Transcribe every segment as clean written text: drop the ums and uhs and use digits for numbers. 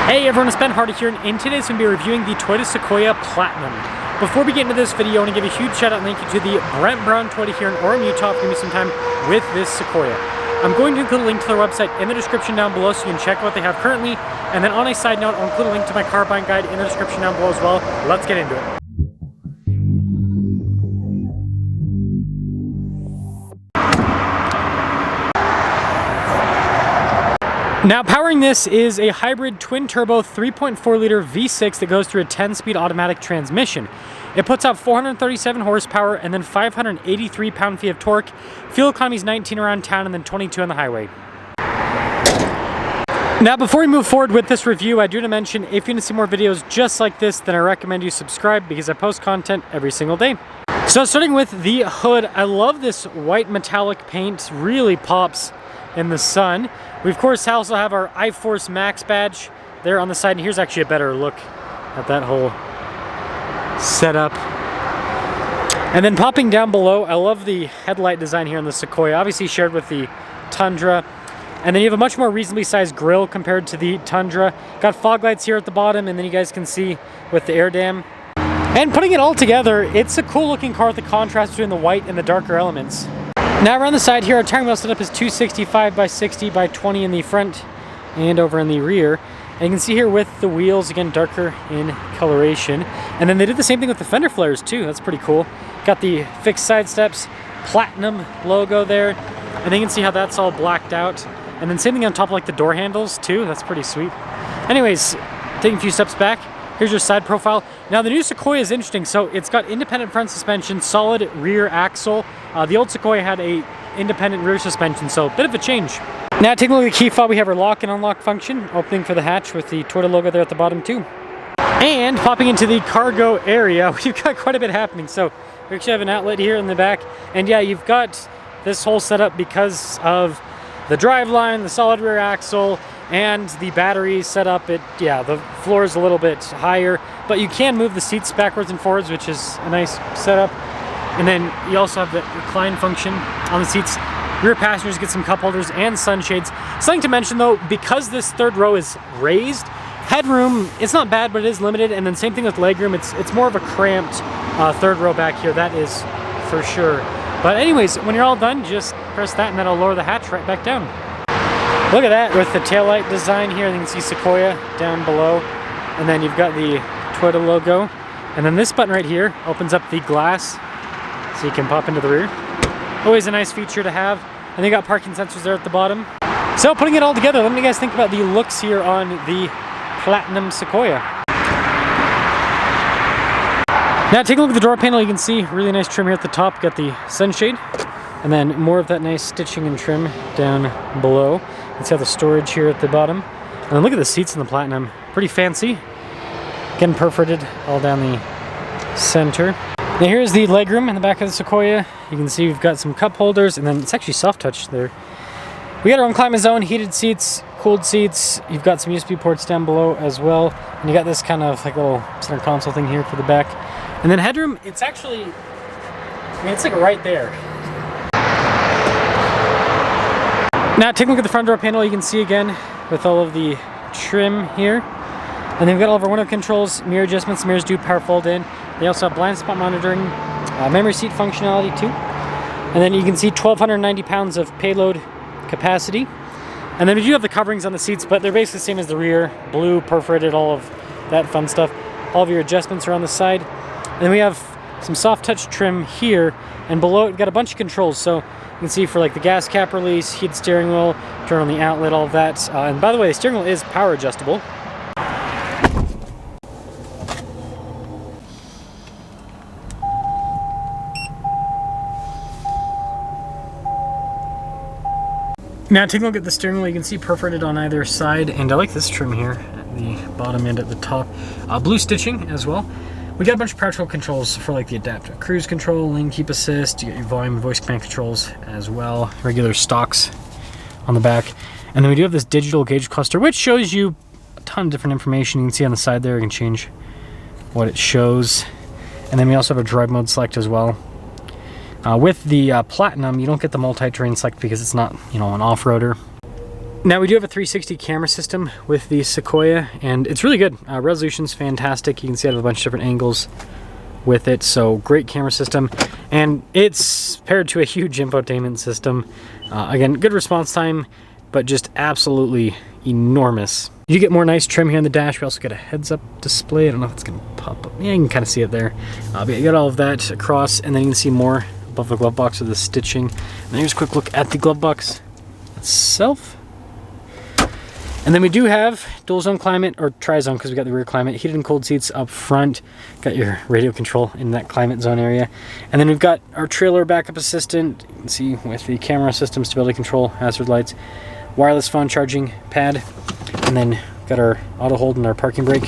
Hey everyone, it's Ben Hardy here, and in today's going to be reviewing the Toyota Sequoia Platinum. Before we get into this video, I want to give a huge shout out and thank you to the Brent Brown Toyota here in Orem, Utah for giving me some time with this Sequoia. I'm going to include a link to their website in the description down below so you can check out what they have currently. And then on a side note, I'll include a link to my car buying guide in the description down below as well. Let's get into it. Now powering this is a hybrid twin-turbo 3.4-liter V6 that goes through a 10-speed automatic transmission. It puts out 437 horsepower and then 583 pound-feet of torque. Fuel economy is 19 around town and then 22 on the highway. Now before we move forward with this review, I do want to mention if you want to see more videos just like this, then I recommend you subscribe because I post content every single day. So starting with the hood, I love this white metallic paint, really pops in the sun. We of course also have our iForce Max badge there on the side, and here's actually a better look at that whole setup. And then popping down below, I love the headlight design here on the Sequoia, obviously shared with the Tundra. And then you have a much more reasonably sized grille compared to the Tundra. Got fog lights here at the bottom, and then you guys can see with the air dam. And putting it all together, it's a cool looking car with the contrast between the white and the darker elements. Now around the side here, our tire wheel setup is 265 by 60 by 20 in the front and over in the rear. And you can see here with the wheels, again, darker in coloration. And then they did the same thing with the fender flares too. That's pretty cool. Got the fixed side steps, Platinum logo there. And then you can see how that's all blacked out. And then same thing on top of like the door handles too. That's pretty sweet. Anyways, taking a few steps back. Here's your side profile. Now the new Sequoia is interesting. So it's got independent front suspension, solid rear axle. The old Sequoia had a independent rear suspension, so a bit of a change. Now taking a look at the key fob, we have our lock and unlock function, opening for the hatch with the Toyota logo there at the bottom too. And popping into the cargo area, we've got quite a bit happening. So we actually have an outlet here in the back. And yeah, you've got this whole setup because of the driveline, the solid rear axle, and the battery setup. The floor is a little bit higher, but you can move the seats backwards and forwards, which is a nice setup. And then you also have the recline function on the seats. Rear passengers get some cup holders and sunshades. Something to mention though, because this third row is raised, headroom, it's not bad, but it is limited. And then same thing with legroom, it's more of a cramped third row back here, that is for sure. But anyways, when you're all done, just press that and that'll lower the hatch right back down. Look at that with the taillight design here. You can see Sequoia down below. And then you've got the Toyota logo. And then this button right here opens up the glass so you can pop into the rear. Always a nice feature to have. And they got parking sensors there at the bottom. So putting it all together, let me guys think about the looks here on the Platinum Sequoia. Now taking a look at the door panel, you can see really nice trim here at the top. Got the sunshade. And then more of that nice stitching and trim down below. You can see all the storage here at the bottom. And then look at the seats in the Platinum. Pretty fancy. Again, perforated all down the center. Now here's the legroom in the back of the Sequoia. You can see we've got some cup holders, and then it's actually soft touch there. We got our own climate zone, heated seats, cooled seats. You've got some USB ports down below as well. And you got this kind of like little center console thing here for the back. And then headroom, it's actually, it's like right there. Now taking a look at the front door panel, you can see again with all of the trim here. And then we've got all of our window controls, mirror adjustments. Mirrors do power fold in. They also have blind spot monitoring, memory seat functionality too. And then you can see 1,290 pounds of payload capacity. And then we do have the coverings on the seats, but they're basically the same as the rear. Blue, perforated, all of that fun stuff. All of your adjustments are on the side. And then we have some soft touch trim here. And below it, we've got a bunch of controls. So you can see for like the gas cap release, heated steering wheel, turn on the outlet, all of that. And by the way, the steering wheel is power adjustable. Now taking a look at the steering wheel, you can see perforated on either side, and I like this trim here at the bottom and at the top. Blue stitching as well. We got a bunch of power tool controls for like the adaptive cruise control, lane keep assist, you get your volume and voice command controls as well, regular stocks on the back. And then we do have this digital gauge cluster, which shows you a ton of different information. You can see on the side there, you can change what it shows. And then we also have a drive mode select as well. With the Platinum, you don't get the multi-terrain select because it's not, an off-roader. Now we do have a 360 camera system with the Sequoia, and it's really good. Resolution's fantastic. You can see I have a bunch of different angles with it, so great camera system. And it's paired to a huge infotainment system. Again, good response time, but just absolutely enormous. You get more nice trim here on the dash. We also get a heads-up display. I don't know if it's gonna pop up. Yeah, you can kind of see it there. But you got all of that across, and then you can see more above the glove box with the stitching. And then here's a quick look at the glove box itself. And then we do have dual zone climate, or tri-zone because we got the rear climate, heated and cold seats up front. Got your radio control in that climate zone area. And then we've got our trailer backup assistant. You can see with the camera system, stability control, hazard lights, wireless phone charging pad. And then got our auto hold and our parking brake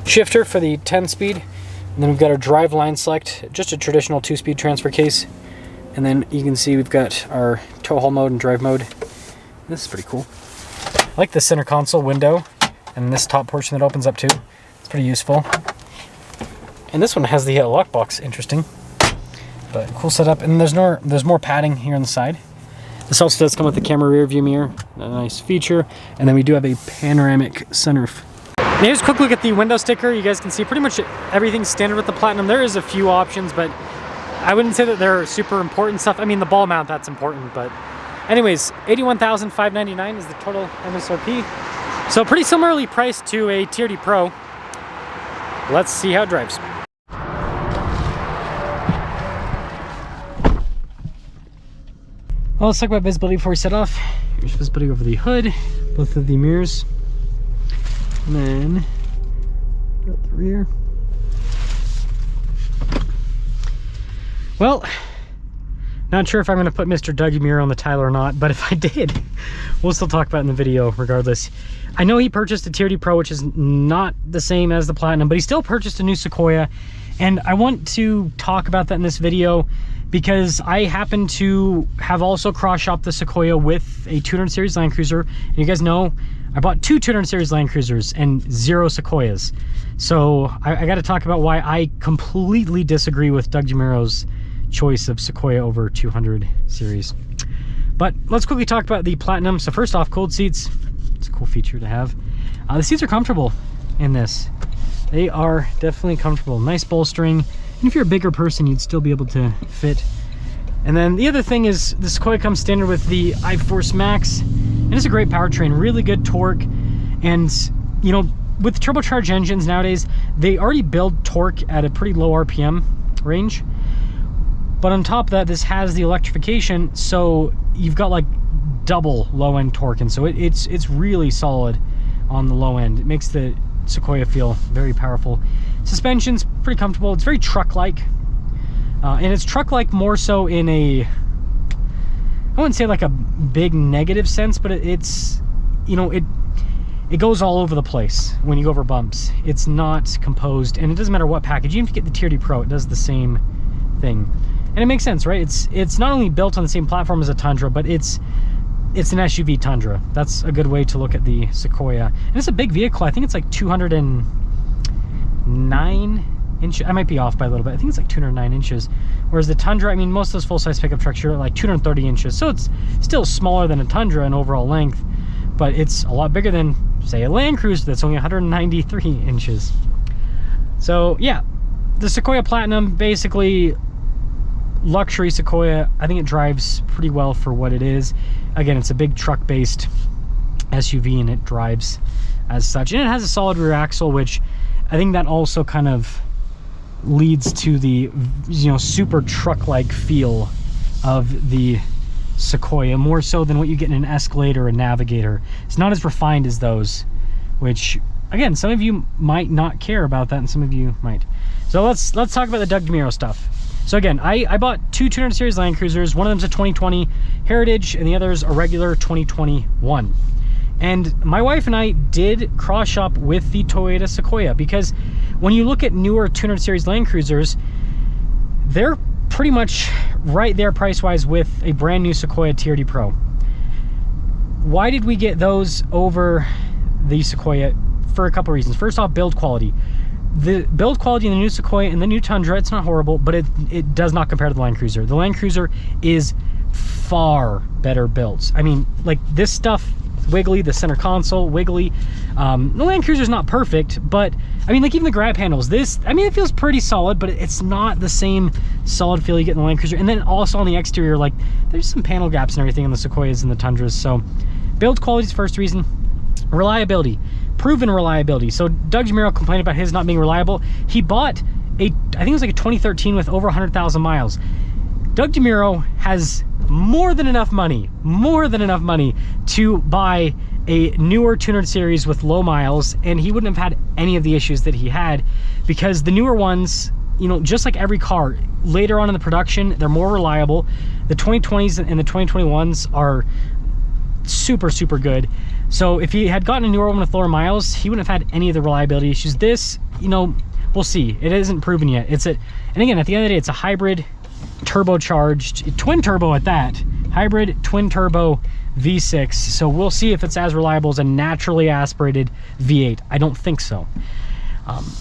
shifter for the 10-speed. And then we've got our drive line select, just a traditional 2-speed transfer case. And then you can see we've got our tow haul mode and drive mode. This is pretty cool. I like the center console window and this top portion that opens up too. It's pretty useful. And this one has the lockbox, interesting. But cool setup. And there's more padding here on the side. This also does come with the camera rear view mirror, a nice feature. And then we do have a panoramic sunroof. Now here's a quick look at the window sticker. You guys can see pretty much everything's standard with the Platinum. There is a few options, but I wouldn't say that they're super important stuff. I mean, the ball mount, that's important, but anyways, $81,599 is the total MSRP. So pretty similarly priced to a TRD Pro. Let's see how it drives. Well, let's talk about visibility before we set off. Here's visibility over the hood, both of the mirrors. And then got the rear. Well, not sure if I'm going to put Mr. Demuro on the title or not, but if I did, we'll still talk about it in the video regardless. I know he purchased a TRD Pro, which is not the same as the Platinum, but he still purchased a new Sequoia, and I want to talk about that in this video because I happen to have also cross-shopped the Sequoia with a 200 series Land Cruiser, and you guys know I bought two 200 series Land Cruisers and 0 Sequoias. So I got to talk about why I completely disagree with Doug Demuro's choice of Sequoia over 200 series. But let's quickly talk about the Platinum. So first off, cold seats. It's a cool feature to have. The seats are comfortable in this. They are definitely comfortable. Nice bolstering. And if you're a bigger person, you'd still be able to fit. And then the other thing is the Sequoia comes standard with the iForce Max, and it's a great powertrain, really good torque. And you know, with turbocharged engines nowadays, they already build torque at a pretty low RPM range. But on top of that, this has the electrification, so you've got like double low-end torque, and so it's really solid on the low end. It makes the Sequoia feel very powerful. Suspension's pretty comfortable. It's very truck-like, and it's truck-like more so in a, I wouldn't say like a big negative sense, but it's, you know, it goes all over the place when you go over bumps. It's not composed, and it doesn't matter what package. Even if you get the TRD Pro, it does the same thing. And it makes sense, right? It's not only built on the same platform as a Tundra, but it's an SUV Tundra. That's a good way to look at the Sequoia. And it's a big vehicle. I think it's like 209 inches. I might be off by a little bit. I think it's like 209 inches. Whereas the Tundra, I mean, most of those full-size pickup trucks are like 230 inches. So it's still smaller than a Tundra in overall length, but it's a lot bigger than, say, a Land Cruiser that's only 193 inches. So yeah, the Sequoia Platinum, basically luxury Sequoia. I think it drives pretty well for what it is. Again, it's a big truck-based SUV, and it drives as such. And it has a solid rear axle, which I think that also kind of leads to the, you know, super truck-like feel of the Sequoia, more so than what you get in an Escalade or a Navigator. It's not as refined as those, which, again, some of you might not care about that, and some of you might. So let's talk about the Doug Demuro stuff. So again, I bought two 200 series Land Cruisers. One of them's a 2020 Heritage, and the other's a regular 2021. And my wife and I did cross shop with the Toyota Sequoia, because when you look at newer 200 series Land Cruisers, they're pretty much right there price-wise with a brand new Sequoia TRD Pro. Why did we get those over the Sequoia? For a couple reasons. First off, build quality. The build quality in the new Sequoia and the new Tundra, it's not horrible, but it does not compare to the Land Cruiser. The Land Cruiser is far better built. I mean, like, this stuff wiggly. The center console, wiggly. The Land Cruiser's not perfect, but I mean, like even the grab handles, this, I mean, it feels pretty solid, but it's not the same solid feel you get in the Land Cruiser. And then also on the exterior, like there's some panel gaps and everything in the Sequoias and the Tundras. So build quality's first reason. Reliability, proven reliability. So Doug Demuro complained about his not being reliable. He bought I think it was like a 2013 with over 100,000 miles. Doug Demuro has more than enough money to buy a newer 200 series with low miles, and he wouldn't have had any of the issues that he had, because the newer ones, you know, just like every car, later on in the production, they're more reliable. The 2020s and the 2021s are super, super good. So if he had gotten a newer one with lower miles, he wouldn't have had any of the reliability issues. This, you know, we'll see. It isn't proven yet. And again, at the end of the day, it's a hybrid turbocharged, twin turbo at that, hybrid twin turbo V6. So we'll see if it's as reliable as a naturally aspirated V8. I don't think so.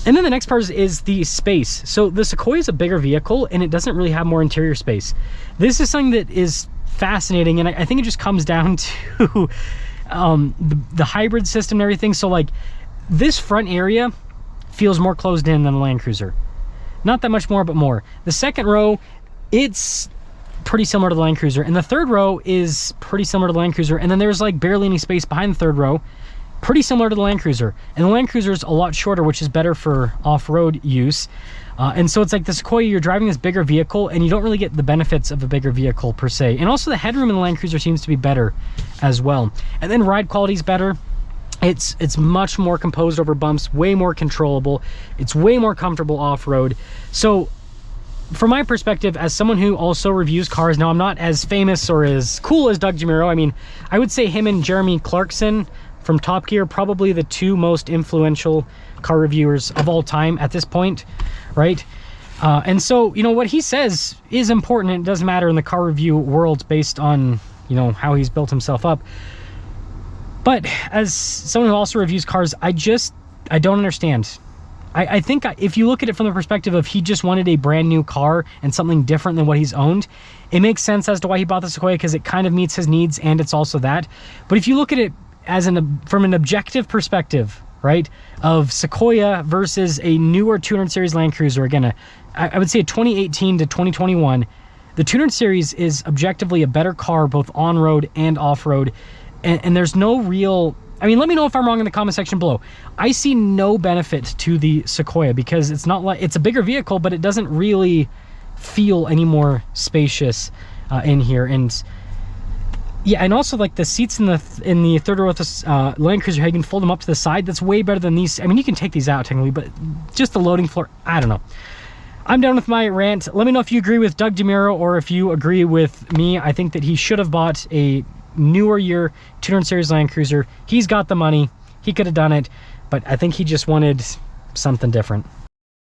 And then the next part is the space. So the Sequoia is a bigger vehicle and it doesn't really have more interior space. This is something that is fascinating, and I think it just comes down to the hybrid system and everything. So like this front area feels more closed in than the Land Cruiser. Not that much more, but more. The second row, it's pretty similar to the Land Cruiser, and the third row is pretty similar to the Land Cruiser, and then there's like barely any space behind the third row, pretty similar to the Land Cruiser. And the Land Cruiser is a lot shorter, which is better for off-road use. And so it's like the Sequoia, you're driving this bigger vehicle and you don't really get the benefits of a bigger vehicle per se. And also the headroom in the Land Cruiser seems to be better as well. And then ride quality is better. It's much more composed over bumps, way more controllable. It's way more comfortable off-road. So from my perspective, as someone who also reviews cars, now I'm not as famous or as cool as Doug Demuro. I mean, I would say him and Jeremy Clarkson from Top Gear, probably the two most influential car reviewers of all time at this point, right? And so, you know, what he says is important. It doesn't matter in the car review world based on, you know, how he's built himself up. But as someone who also reviews cars, I don't understand. I think if you look at it from the perspective of he just wanted a brand new car and something different than what he's owned, it makes sense as to why he bought the Sequoia, because it kind of meets his needs and it's also that. But if you look at it as from an objective perspective, right, of Sequoia versus a newer 200 series Land Cruiser, again, I would say a 2018 to 2021, the 200 series is objectively a better car both on-road and off-road. And there's no real, I mean, let me know if I'm wrong in the comment section below. I see no benefit to the Sequoia because it's not like, it's a bigger vehicle, but it doesn't really feel any more spacious in here. And yeah, and also like the seats in the third row with this Land Cruiser, you can fold them up to the side. That's way better than these. I mean, you can take these out technically, but just the loading floor, I don't know. I'm done with my rant. Let me know if you agree with Doug Demuro or if you agree with me. I think that he should have bought a newer year 200 series Land Cruiser. He's got the money, he could have done it, but I think he just wanted something different.